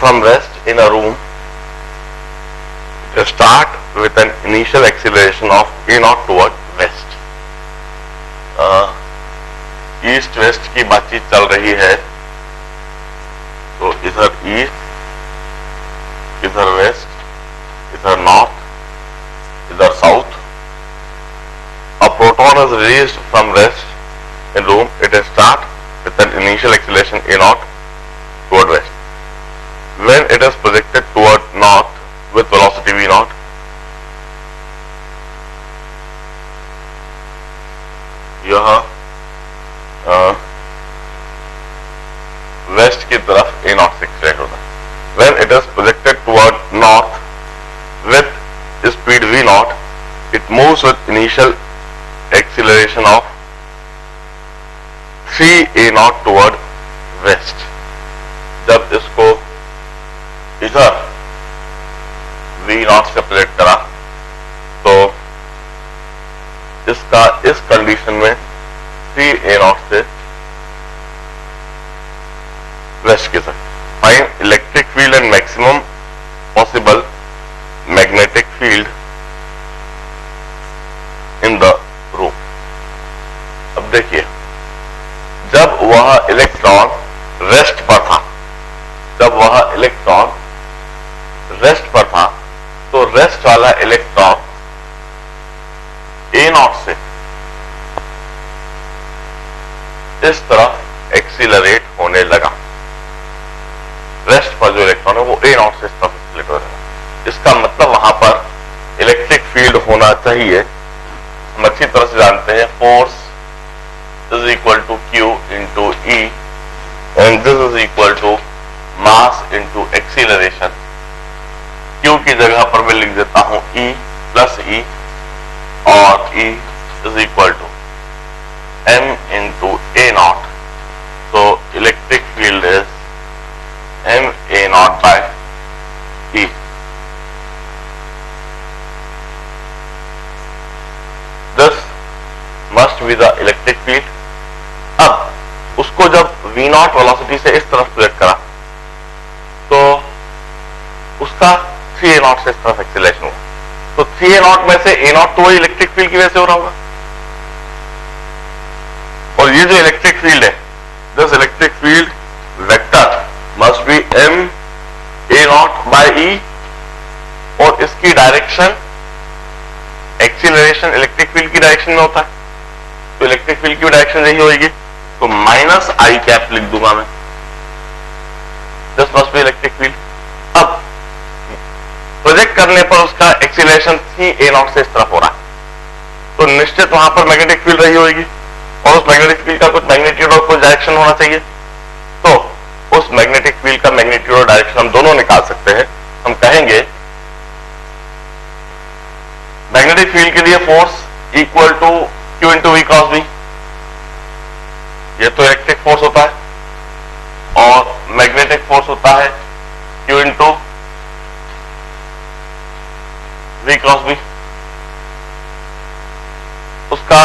from rest in a room, to start with an initial acceleration of a naught toward west. East west की बातचीत चल रही है, तो इधर ईस्ट, इधर वेस्ट, इधर नॉर्थ, इधर south. A proton is released from rest in room. It is start with an initial acceleration a naught toward west. When it is projected toward north with velocity v naught, यह waste की तरफ a naught से एक्सलेट होता है. When it is projected toward north with speed v naught, it moves with initial acceleration of 3a naught toward west. जब इसको इधर v naught से प्रोजेक्ट करा तो इसका इस कंडीशन में 3a naught से वेस्ट की तरफ. Find electric field and maximum possible magnetic field in the room. अब देखिए, जब वह इलेक्ट्रॉन रेस्ट पर था, तो रेस्ट वाला इलेक्ट्रॉन ए नॉट से इस तरफ एक्सीलरेट होने लगा. रेस्ट पर जो इलेक्ट्रॉन है वो ए नॉट से इस तरफ एक्सीलरेट हो रहा है. इसका मतलब वहां पर इलेक्ट्रिक फील्ड होना चाहिए. हम अच्छी तरह से जानते हैं force is equal to Q into E and this is equal to mass into acceleration. Q की जगह पर मैं लिख देता हूं ई प्लस ई, और E is equal to M into A nought. तो electric field is M A nought by E. This must be the electric field. अब उसको जब v नॉट वेलोसिटी से इस तरफ प्रोजेक्ट करा तो उसका 3a नॉट से इस तरफ एक्सीलरेशन हुआ. तो 3a नॉट में से a नॉट तो वही इलेक्ट्रिक फील्ड की वजह से हो रहा होगा. और ये जो इलेक्ट्रिक फील्ड है, this electric field vector must be m a not by e, और इसकी डायरेक्शन एक्सीलरेशन इलेक्ट्रिक फील्ड की डायरेक्शन में होता है. तो इलेक्ट्रिक फील्ड की डायरेक्शन यही होगी, तो माइनस आई कैप लिख दूंगा मैं. This must B electric field. अब प्रोजेक्ट करने पर उसका एक्सीलरेशन 3a नॉट से इस तरफ हो रहा है, तो निश्चित वहां पर मैग्नेटिक फील्ड रही होगी, और उस मैग्नेटिक फील्ड का कुछ मैग्नीट्यूड और कुछ डायरेक्शन होना चाहिए. तो उस मैग्नेटिक फील्ड का मैग्नीट्यूड और डायरेक्शन हम दोनों निकाल सकते हैं. हम कहेंगे मैग्नेटिक फील्ड के लिए force equal to Q into V cross V. ये तो इलेक्ट्रिक फोर्स होता है, और मैग्नेटिक फोर्स होता है Q into V cross V. उसका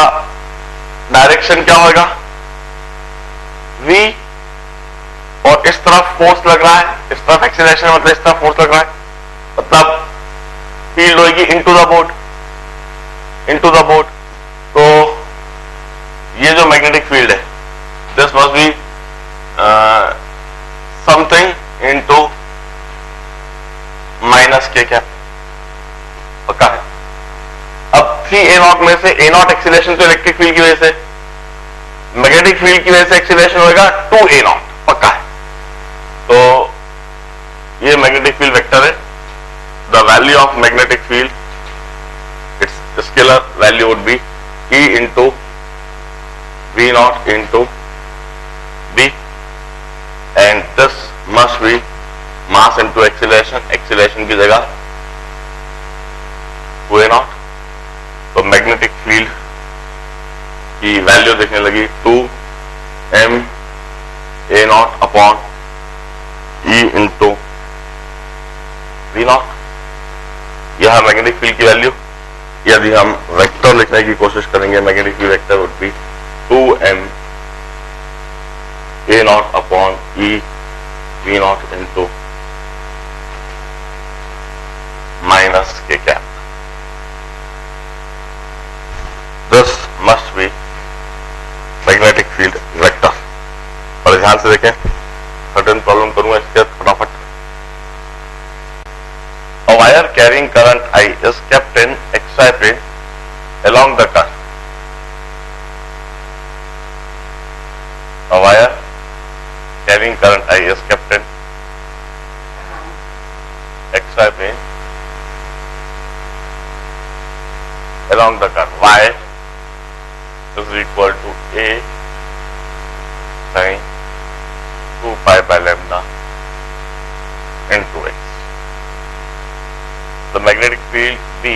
डायरेक्शन क्या होगा, v, और इस तरफ फोर्स लग रहा है, इस तरफ एक्सीलरेशन मतलब इस तरफ फोर्स लग रहा है, मतलब फील्ड होगी इनटू द बोर्ड. तो ये जो मैग्नेटिक फील्ड है, this must be something into minus के कैप. पक्का है. अब 3a नॉट में से a नॉट एक्सीलरेशन तो इलेक्ट्रिक फील्ड की वजह से, मैग्नेटिक फील्ड की वजह से एक्सीलरेशन होगा 2a नॉट. पक्का है. तो ये मैग्नेटिक फील्ड वेक्टर है. The value of magnetic field, it's scalar value would be E into v not into b, and this must B mass into acceleration. Acceleration की जगह 2a नॉट. तो magnetic field की value देखने लगी 2m a not upon e into v not. यह magnetic field की value. यदि हम वेक्टर लिखने की कोशिश करेंगे, magnetic field vector would be 2m a not upon e v not into field vector. और ध्यान से देखें, सर्टेन प्रॉब्लम करूंगा इसके बाद फटाफट। A wire carrying current I is kept in XY plane along the curve. A wire carrying current I is kept in XY plane along the curve. Y is equal to A sin 2 pi by lambda into x. The magnetic field B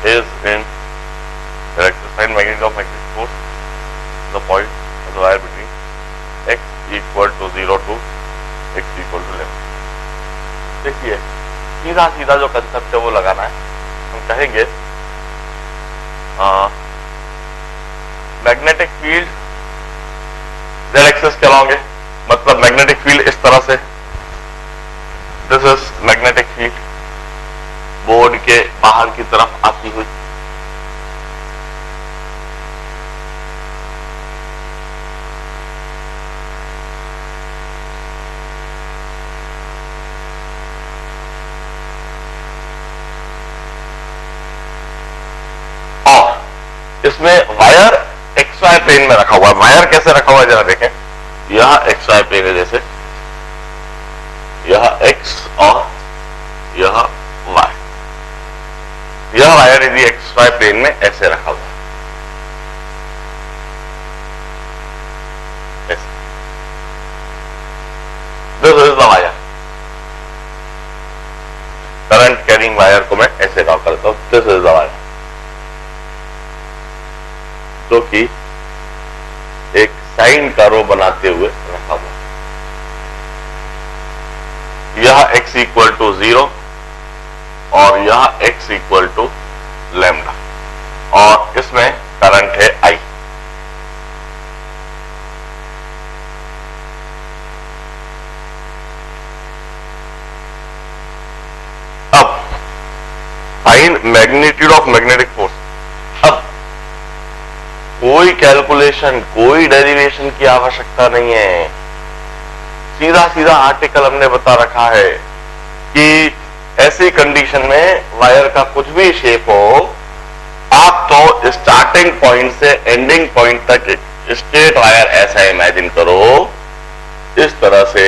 is in the electric sign magnetic of magnetic force, the point of the wire between x equal to 0 to x equal to lambda. देखिए, सीधा सीधा जो concept है वो लगाना है। हम कहेंगे मैग्नेटिक फील्ड जेड एक्सिस के अलॉन्ग है, मतलब मैग्नेटिक फील्ड इस तरह से, this is magnetic field board के बाहर की तरफ आती हुई। इसमें वायर XY प्लेन में रखा हुआ है। वायर कैसे रखा हुआ है जरा देखें, यह XY प्लेन है, जैसे यह X और यह Y। यह वायर यदि XY प्लेन में ऐसे रखा हुआ है, ऐसे, this is the wire. Current carrying wire को मैं ऐसे ड्रॉ करता हूं, दिस इज द वायर, जो कि एक साइन का रो बनाते हुए रखा हुआ। यह x इक्वल टू 0 और यह x इक्वल टू लैम्डा, और इसमें करंट है I। अब find magnitude of magnetic force. अब कोई कैलकुलेशन, कोई डेरिवेशन की आवश्यकता नहीं है, सीधा सीधा आर्टिकल हमने बता रखा है कि ऐसी कंडीशन में वायर का कुछ भी शेप हो, आप तो स्टार्टिंग पॉइंट से एंडिंग पॉइंट तक स्ट्रेट वायर ऐसा इमेजिन करो, इस तरह से,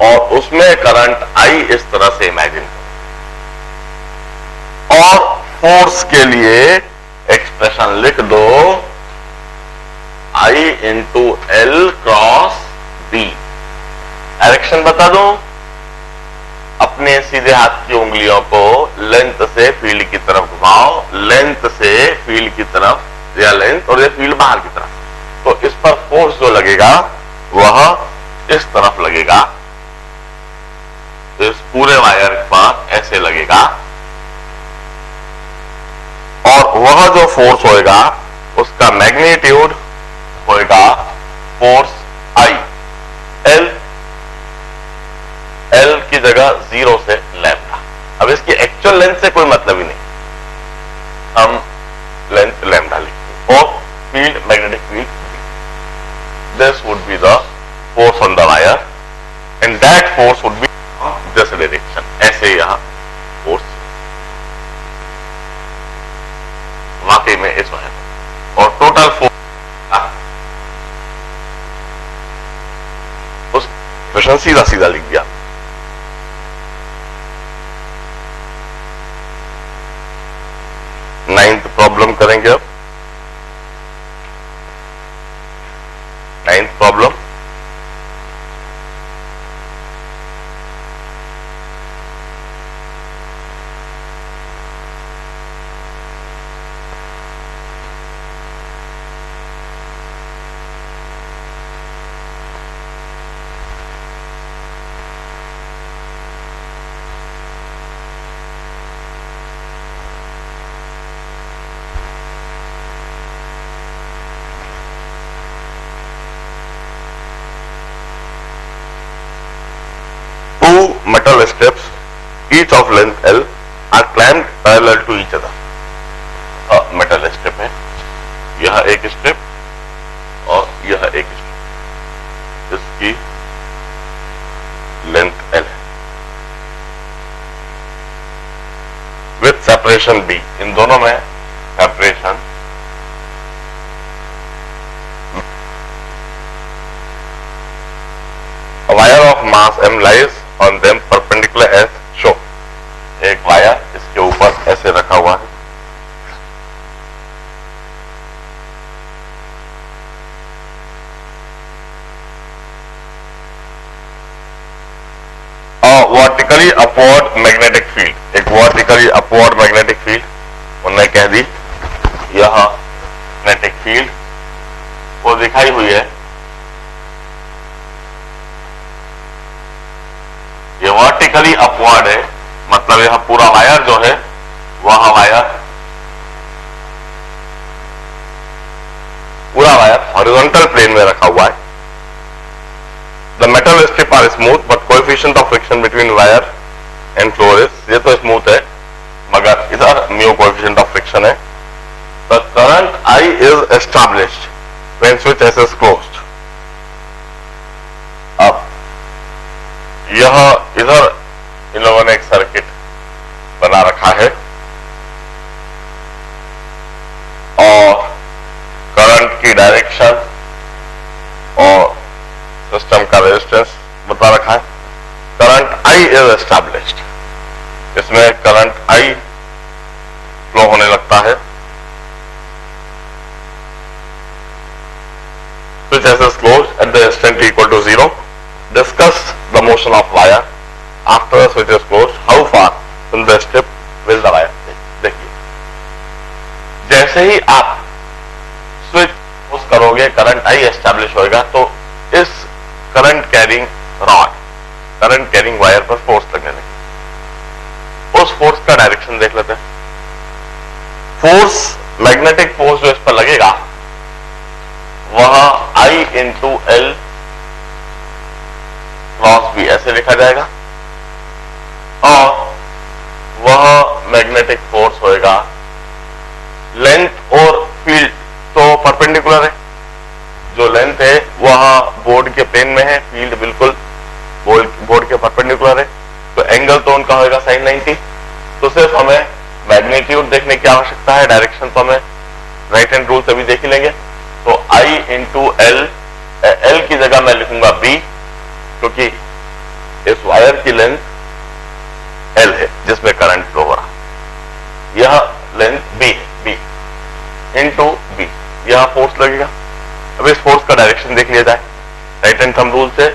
और उसमें करंट I इस तरह से इमेजिन करो, और फोर्स के लिए एक्सप्रेशन लिख दो, I into L cross B. Direction बता दो, अपने सीधे हाथ की उंगलियों को लेंथ से फील्ड की तरफ घुमाओ, लेंथ से फील्ड की तरफ, या लेंथ और ये फील्ड बाहर की तरफ, तो इस पर फोर्स जो लगेगा वह इस तरफ लगेगा, तो इस पूरे वायर पर ऐसे लगेगा, और वह जो फोर्स होएगा उसका मैग्नीट्यूड होएगा फोर्स I। L की जगह 0 से लैम्डा। अब इसकी एक्चुअल लेंथ से कोई मतलब ही नहीं, हम लेंथ लैम्डा लिखते हैं, और field magnetic field, this would be the force on the wire and that force would B this direction. ऐसे यहां फोर्स वाकई में इस वायर, और टोटल फोर्स उस क्वेश्चन सीधा सीधा लिख दिया। नाइन्थ प्रॉब्लम करेंगे अब। Ninth problem, metal steps each of length L are clamped parallel to each other। Metal step है, यह एक स्ट्रिप और यह एक स्ट्रिप, इसकी लेंथ L है विथ सेपरेशन B, इन दोनों में separation A wire of mass M lies on them perpendicular as shown. एक वायर इसके ऊपर ऐसे रखा हुआ है, वर्टिकली अपवर्ड मैग्नेटिक फील्ड, एक वर्टिकली अपवर्ड मैग्नेटिक फील्ड उन्होंने कह दी, यह मैग्नेटिक फील्ड वो दिखाई हुई है, ये वर्टिकली अपवर्ड है, मतलब यह पूरा वायर जो है वह वायर पूरा वायर हॉरिजॉन्टल प्लेन में रखा हुआ है। The metal strip are smooth but coefficient of friction between wire and floor is, ये तो स्मूथ है मगर इधर म्यू कोएफिशिएंट ऑफ फ्रिक्शन है। The current I is established when switch S is closed. अब यह इधर इन लोगों ने एक सर्किट बना रखा है और करंट की डायरेक्शन और सिस्टम का रेजिस्टेंस बता रखा है। करंट I इज एस्टैब्लिश्ड, इसमें करंट I फ्लो होने लगता है। Switch S is closed at the instant equal to 0. Discuss the motion of wire after the switch is closed. How far will the strip will the wire? देखिए, जैसे ही आप switch push करोगे current I establish होगा, तो इस current carrying rod, current carrying wire पर force लगने लगे। उस फोर्स का डायरेक्शन देख लेते हैं। फोर्स, मैग्नेटिक फोर्स जो इस पर लगेगा वह I into L cross B ऐसे लिखा जाएगा और वह मैग्नेटिक फोर्स होएगा, लेंथ और फील्ड तो परपेंडिकुलर है, जो लेंथ है वह बोर्ड के प्लेन में है, फील्ड बिल्कुल बोर्ड के परपेंडिकुलर है, तो एंगल तो उनका होगा sin 90। तो सिर्फ हमें मैग्नीट्यूड देखने की आवश्यकता है, डायरेक्शन तो हमें राइट हैंड रूल से भी देख ही लेंगे। तो I इंटू L, L की जगह मैं लिखूंगा B, क्योंकि इस वायर की लेंथ L है जिसमें करंट फ्लो हो रहा, यह लेंथ B है, B इंटू B, यह फोर्स लगेगा। अब इस फोर्स का डायरेक्शन देख लिया जाए राइट हैंड थंब रूल से,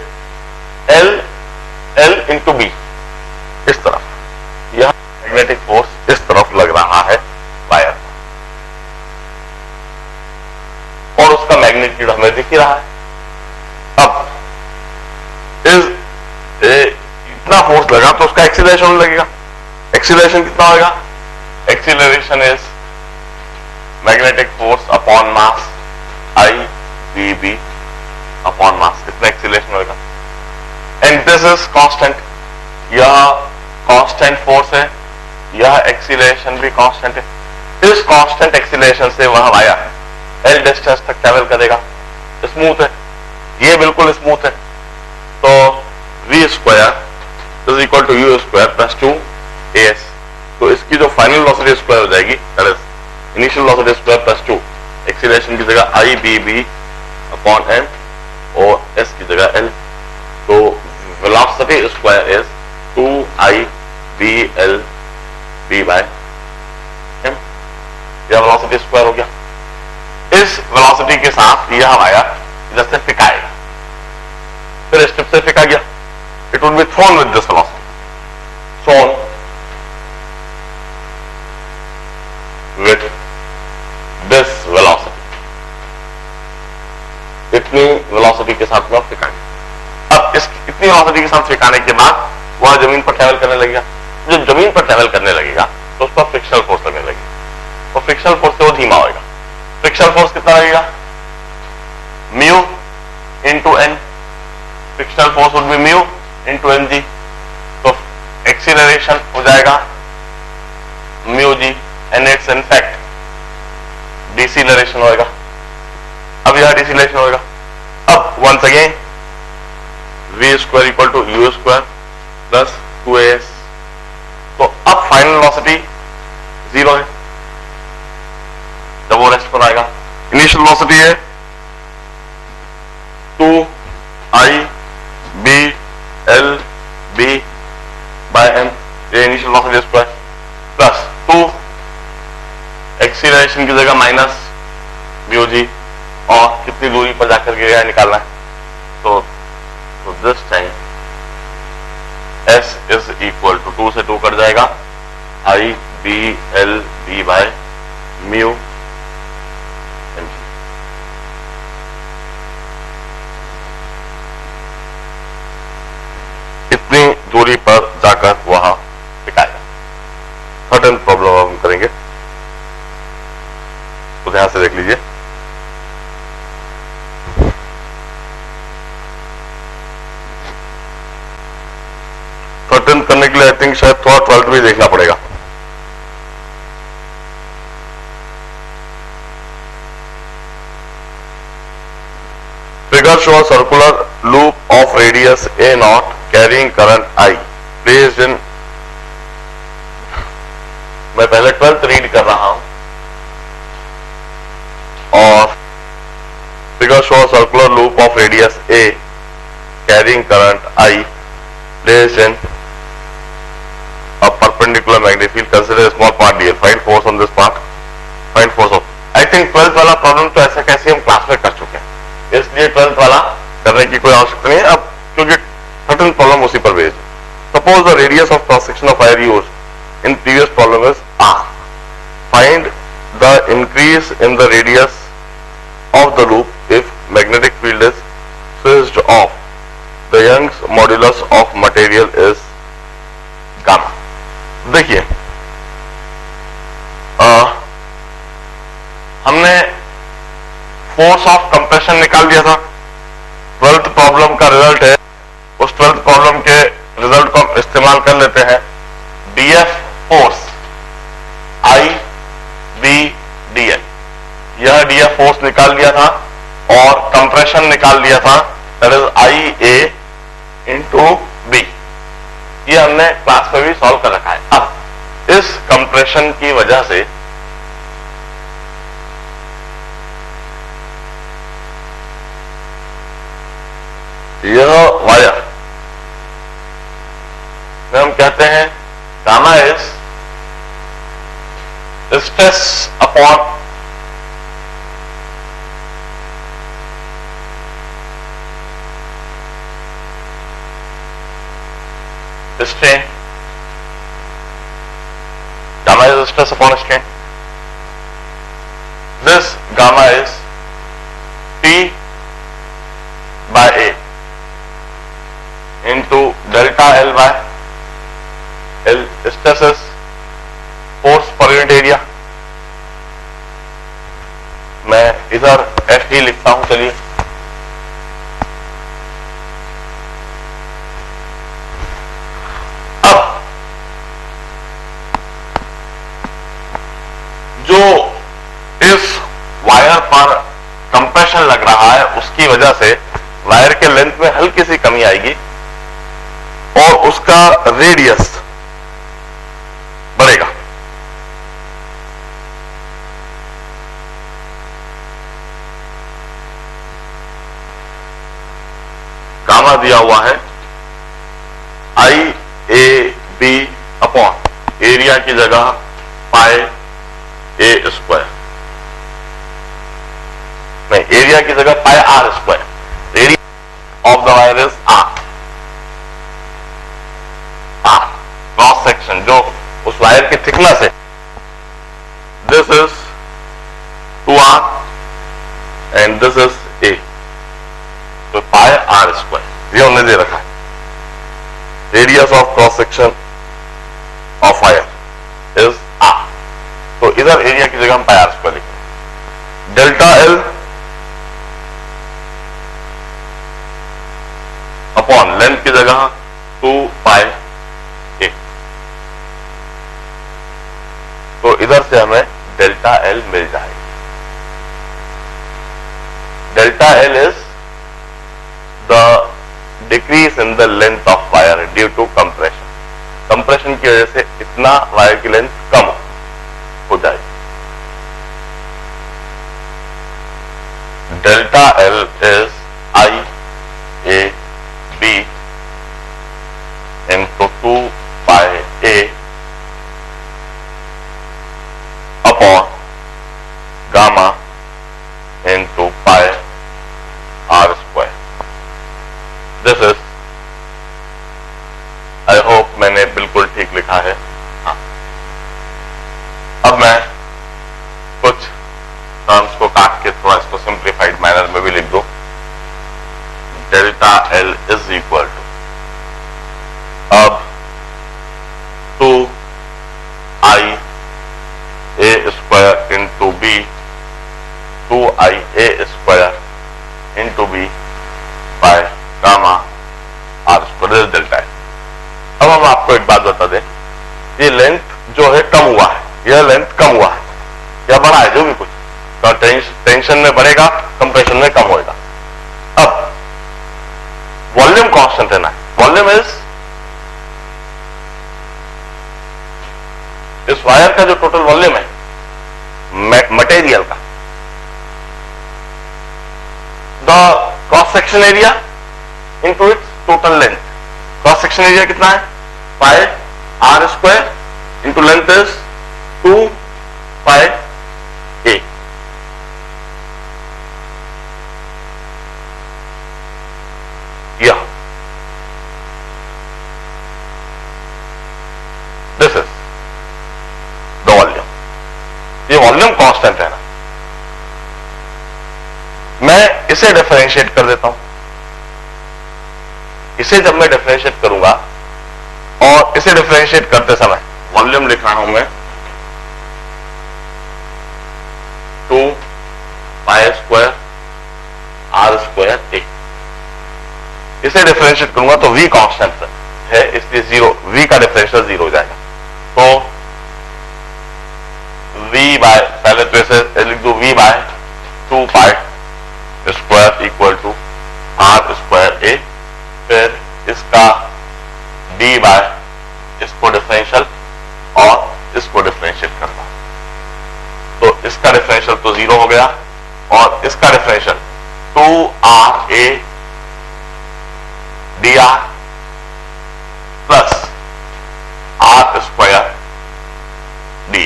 L इंटू B इस तरफ, यह मैग्नेटिक फोर्स इस तरफ लग रहा है वायर और उसका मैग्नीट्यूड हमें दिख ही रहा है। अब इतना फोर्स लगा तो उसका एक्सीलरेशन लगेगा, एक्सीलरेशन कितना होगा? Acceleration is magnetic force upon mass I BB upon mass, कितना एक्सीलरेशन होगा? एंड दिस इज कांस्टेंट, यह कांस्टेंट फोर्स है, यह एक्सीलरेशन भी कांस्टेंट है। इस कांस्टेंट एक्सीलरेशन से वह वायर L डिस्टेंस तक ट्रेवल करेगा, स्मूथ है, ये बिल्कुल स्मूथ है। तो V square is equal to U square plus 2AS, तो इसकी जो फाइनल वेलोसिटी स्क्वायर हो जाएगी, that is initial velocity square plus 2, acceleration की जगह I BB अपॉन M और S की जगह L, तो velocity square is 2I BL B by M, यह वेलोसिटी स्क्वायर हो गया। इस वेलोसिटी के साथ यह वायर इधर से फेंकाएगा, फिर स्ट्रिप से फेंका गया, it would be thrown with this velocity, thrown with this velocity, इतनी वेलोसिटी के साथ वह फेंकाएगा। अब इस इतनी वेलोसिटी के साथ फेंकाने के बाद वह जमीन पर ट्रेवल करने लगेगा। जब जमीन पर ट्रेवल करने लगेगा तो उस पर फ्रिक्शनल फोर्स लगने लगेगा, और फ्रिक्शनल फोर्स से वो धीमा होगा। फ्रिक्शनल फोर्स कितना लगेगा? Mu into N, frictional force would be mu into N G, तो एक्सीलरेशन हो जाएगा mu G, and it's in fact deceleration होएगा, लिए 2I B L B by M, ये initial velocity square, plus 2 acceleration की जगह माइनस म्यू जी, और कितनी दूरी पर जाकर गिरेगा निकालना है। तो this time S is equal to 2 से 2 कट जाएगा, I B L B by mu M G. कितनी दूरी पर जाकर वहां टिकाएगा। थर्ड प्रॉब्लम हम करेंगे, तो ध्यान से देख लीजिए। थर्ड करने के लिए आई थिंक शायद थोड़ा 12th भी देखना पड़ेगा। Figure show a circular loop of radius A naught carrying current I placed in, मैं पहले 12th रीड कर रहा हूं, और figure show a circular loop of radius A carrying current I placed in a perpendicular magnetic field. Consider a small part dl. Find force on this part. Find force of. I think 12th वाला problem तो ऐसा कैसे हम class में कर चुके हैं, इसलिए 12th वाला करने की कोई आवश्यकता नहीं है अब, क्योंकि 13th प्रॉब्लम उसी पर based. Suppose the radius of cross section of wire used in previous problem is r. Find the increase in the radius of the loop if magnetic field is switched off. The Young's modulus of material is gamma. देखिए हमने force of compression निकाल दिया था, 12th problem का result है, उस 12th problem के result को हम इस्तेमाल कर लेते हैं। DF force I B D L, यह डीएफ फोर्स निकाल दिया था और कंप्रेशन निकाल दिया था, that is I A into B. ये हमने क्लास में भी सॉल्व कर रखा है। अब इस कंप्रेशन की वजह से यह वायर में हम कहते हैं gamma is stress upon strain. Gamma is stress upon strain. This gamma is T by A into delta L by L. Stress is force per unit area. मैं इधर F ही लिखता हूं, चलिए। जो इस वायर पर कंप्रेशन लग रहा है उसकी वजह से वायर के लेंथ में हल्की सी कमी आएगी और उसका रेडियस बढ़ेगा। गामा दिया हुआ है I A B upon area की जगह पाई ए स्क्वायर, नहीं एरिया की जगह pi R square. Area of the wire is R, R cross section जो उस वायर की थिकनेस है, this is 2r and this is A, तो पाई आर स्क्वायर ये हमने दे रखा है। Radius of cross section of wire is R, तो इधर एरिया की जगह हम पाई आर स्क्वायर लिखेंगे। डेल्टा एल अपॉन लेंथ की जगह 2 पाई ए, तो इधर से हमें डेल्टा एल मिल जाएगा। Delta L is the decrease in the length of wire due to compression. Compression की वजह से इतना वायर की लेंथ कम हो जाएगी। delta L is I A B into 2 pi A upon gamma into pi R square. This is, I hope मैंने बिल्कुल ठीक लिखा है. हाँ. अब मैं कुछ टर्म्स को काट के थोड़ा इसको सिंप्लीफाइड मैनर में भी लिख दो. Delta L is equal to, अब 2 I A square into B, 2 I A square into B by gamma R square delta L. अब हम आपको एक बात बता दें, ये लेंथ जो है कम हुआ है, यह लेंथ कम हुआ है या बढ़ा है, जो भी कुछ तो टेंशन में बढ़ेगा, कंप्रेशन में कम होएगा. अब वॉल्यूम कांस्टेंट रहना है. वॉल्यूम इज इस वायर का जो टोटल वॉल्यूम है मटेरियल का, the cross section area into its total length. Cross section area कितना है? Pi R square into length is 2 pi A. This is the volume. ये वॉल्यूम कांस्टेंट है ना. मैं इसे डिफरेंशिएट कर देता हूं. इसे जब मैं डिफरेंशिएट करूंगा, और इसे डिफरेंशिएट करते समय वॉल्यूम लिख रहा हूं मैं 2 पाई स्क्वायर आर स्क्वायर ए. इसे डिफरेंशिएट करूंगा तो v कांस्टेंट है, इसलिए 0, v का डिफरेंशियल 0 हो जाएगा. तो v बाय, पहले तो इसे लिख दो, v by 2 pi square equal to R square A. फिर इसका d बाय इसको डिफरेंशियल और इसको डिफरेंशिएट करना, तो इसका डिफरेंशियल तो 0 हो गया, और इसका differential 2ra dr plus R square D.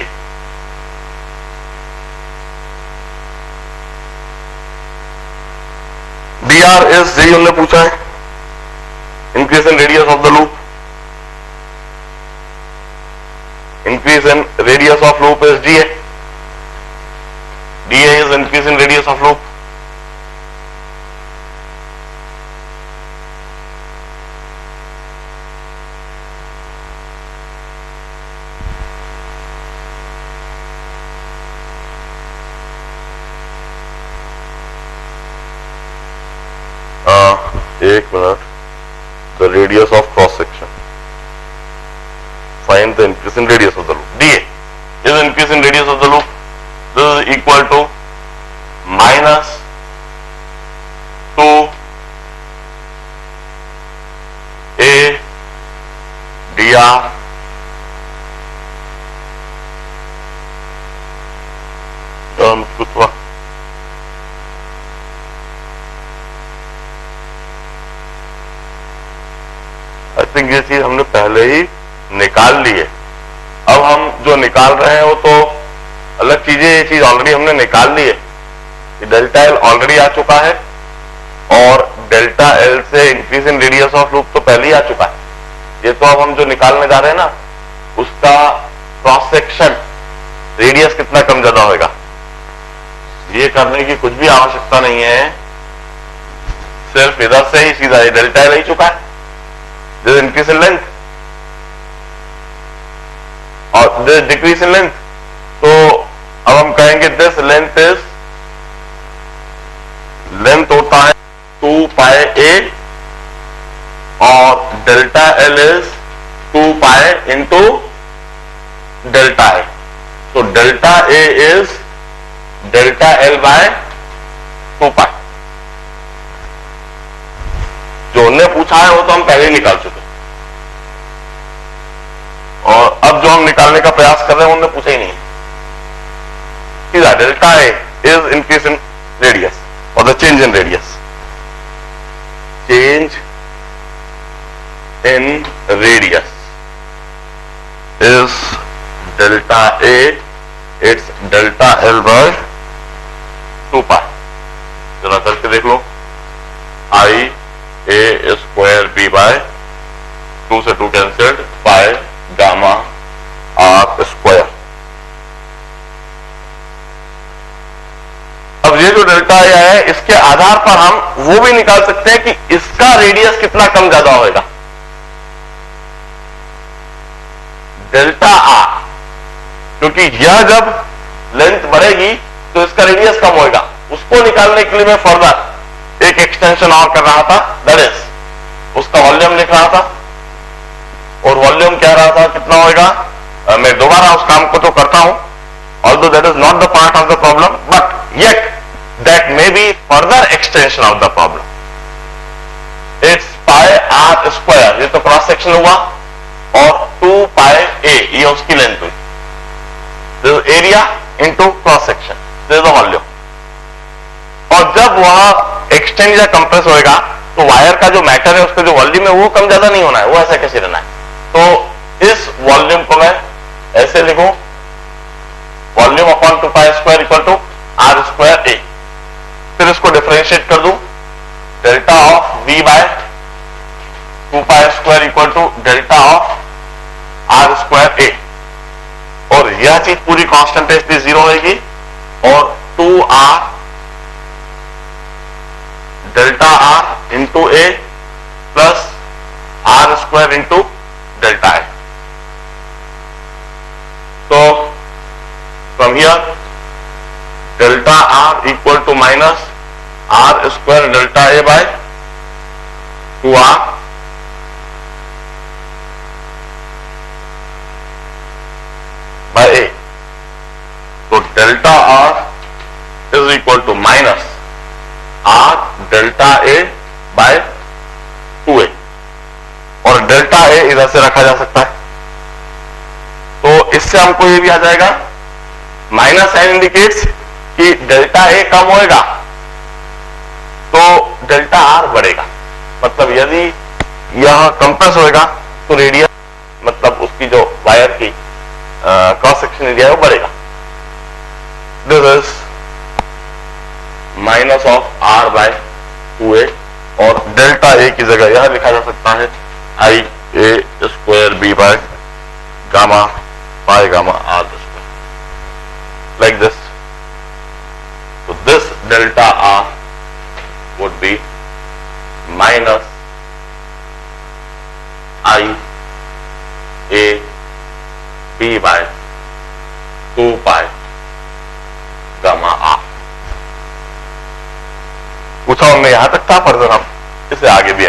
dr is, यही हमने पूछा है, increase in radius of the loop. Increase in radius of loop is da. da is increase in radius of loop. एक minute. The radius of cross section. Find the increase in radius of the loop. dA is increase in radius of the loop. This is equal to minus 2 a dr कुछ हुआ. I think ये चीज हमने पहले ही निकाल ली है. अब हम जो निकाल रहे हैं वो तो अलग चीजें, ये चीज ऑलरेडी हमने निकाल ली है. डेल्टा एल ऑलरेडी आ चुका है, और डेल्टा एल से increase in radius of loop तो पहले ही आ चुका है. ये तो अब हम जो निकालने जा रहे हैं ना, उसका क्रॉस सेक्शन रेडियस कितना कम ज्यादा होगा, ये करने की कुछ भी आवश्यकता नहीं है. सिर्फ इधर से ही सीधा ये डेल्टा एल ही चुका है, दिस इंक्रीज इन लेंथ और दिस डिक्रीज इन लेंथ. तो अब हम कहेंगे दिस लेंथ इज, लेंथ होता है 2 पाई ए और delta L is 2 pi into delta A. तो delta A is delta L by 2 pi. जो उन्हें पूछा है वो तो हम पहले ही निकाल चुके, और अब जो हम निकालने का प्रयास कर रहे हैं उन्हें पूछा ही नहीं. सीधा delta A is increase in radius or the change in radius. Change in radius is delta A, it's delta L by 2 pi. जरा करके देख लो, I A square B by 2 से 2 cancelled, pi gamma R square. अब ये जो delta A है, इसके आधार पर हम वो भी निकाल सकते हैं कि इसका रेडियस कितना कम ज्यादा होगा. डेल्टा आर, क्योंकि यह जब लेंथ बढ़ेगी तो इसका रेडियस कम होगा. उसको निकालने के लिए मैं फर्दर एक एक्सटेंशन और कर रहा था, दैट इज उसका वॉल्यूम लिख रहा था. और वॉल्यूम कह रहा था कितना होगा. मैं दोबारा उस काम को तो करता हूं, although that is not the part of the problem, but yet that may be further extension of the problem. It's pi r square, ये तो क्रॉस सेक्शन हुआ, और 2 pi a ये उसकी लेंथ हुई. This is area into cross section, this is the volume. और जब वह एक्सटेंड या कंप्रेस होएगा तो वायर का जो मैटर है, उसका जो वॉल्यूम है वो कम ज्यादा नहीं होना है, वो ऐसा कैसे रहना है. तो इस वॉल्यूम को मैं ऐसे लिखूं, volume upon 2 pi square equal to R square A. फिर इसको डिफरेंशिएट कर दूं, delta of v by 2 pi square equal to delta of R square A. और यह चीज पूरी कांस्टेंट है, इसलिए 0 होगी. और 2r delta R into A plus R square into delta A. तो from here delta R equal to minus R square delta A by 2r by A. तो delta R is equal to minus R delta A by 2a. और delta A इधर से रखा जा सकता है, तो इससे हमको ये भी आ जाएगा. माइनस साइन इंडिकेट्स कि डेल्टा ए कम होएगा तो डेल्टा आर बढ़ेगा. मतलब यदि यह कंप्रेस होएगा तो रेडियस, मतलब उसकी जो वायर की क्रॉस सेक्शन एरिया है वो बढ़ेगा. This is minus of R by 2a. और डेल्टा ए की जगह यह लिखा जा सकता है I A square B by gamma pi gamma R square, like this. So this delta R would be minus I A B by 2 pi gamma R. पूछा हमने यहां तक था, फर्दर हम इसे आगे भी